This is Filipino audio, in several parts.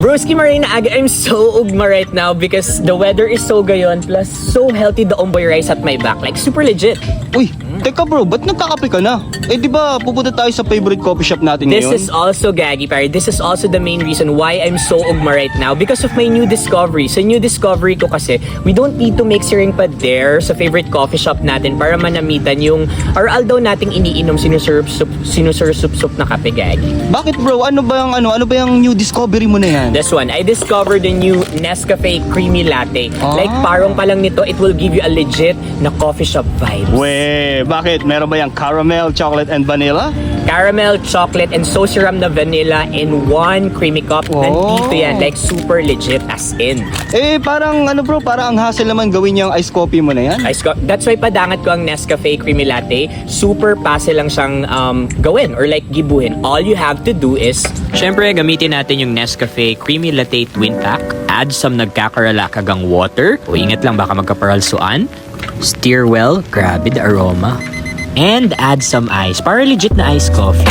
Broski Marina Aga, I'm so ugma right now because the weather is so gayon plus so healthy the omboy rice at my back. Like super legit. Uy, teka bro, ba't nagkakape ka na? Eh di ba pupunta tayo sa favorite coffee shop natin This ngayon? is also Gagi, pare. This is also the main reason why I'm so ugma right now because of my new discovery. Sa new discovery ko kasi, we don't need to make siring pa there sa favorite coffee shop natin para manamitan yung aral daw nating iniinom sinusursup na kape, Gagi. Bakit bro? Ano ba yung new discovery mo na yan? This one, I discovered the new Nescafe Creamy Latte. Like parang pa lang nito, it will give you a legit na coffee shop vibes. Weh, bakit? Meron ba yung caramel, chocolate, and vanilla? Caramel, chocolate, and so serum na vanilla in one creamy cup. Nandito yan, like super legit as in. Eh, parang bro, parang ang hassle naman gawin yung iced coffee mo na yan. That's why padangat ko ang Nescafe Creamy Latte. Super passe lang siyang gawin or like gibuhin. All you have to do is, syempre gamitin natin yung Nescafe Creamy Latte Twin Pack. Add some nagkakaralakagang water. O ingat lang, baka magkaparalsuan. Stir well, grabe the aroma. And add some ice, para legit na iced coffee.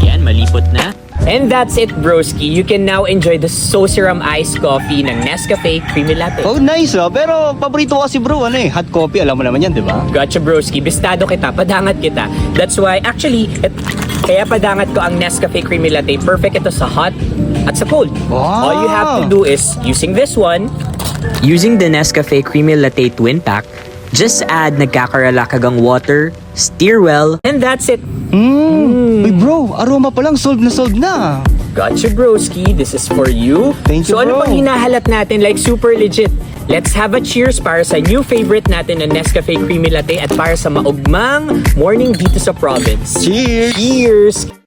Yan, malipot na. And that's it, broski. You can now enjoy the so serum iced coffee ng Nescafe Creamy Latte. Oh, nice pero paborito ko kasi bro, hot coffee, alam mo naman yan, di ba? Gotcha, broski. Bistado kita, padangat kita. That's why, actually, kaya padangat ko ang Nescafe Creamy Latte. Perfect ito sa hot at sa cold. Wow. All you have to do is, using this one, using the Nescafe Creamy Latte Twin Pack, just add nagkakaralakagang water, stir well, and that's it. Uy bro, aroma pa lang, solved na. Gotcha, broski. This is for you. Thank you, so, ano bro. pang hinahalat natin? Like, super legit. Let's have a cheers para sa new favorite natin na Nescafe Creamy Latte at para sa maugmang morning dito sa province. Cheers! Cheers!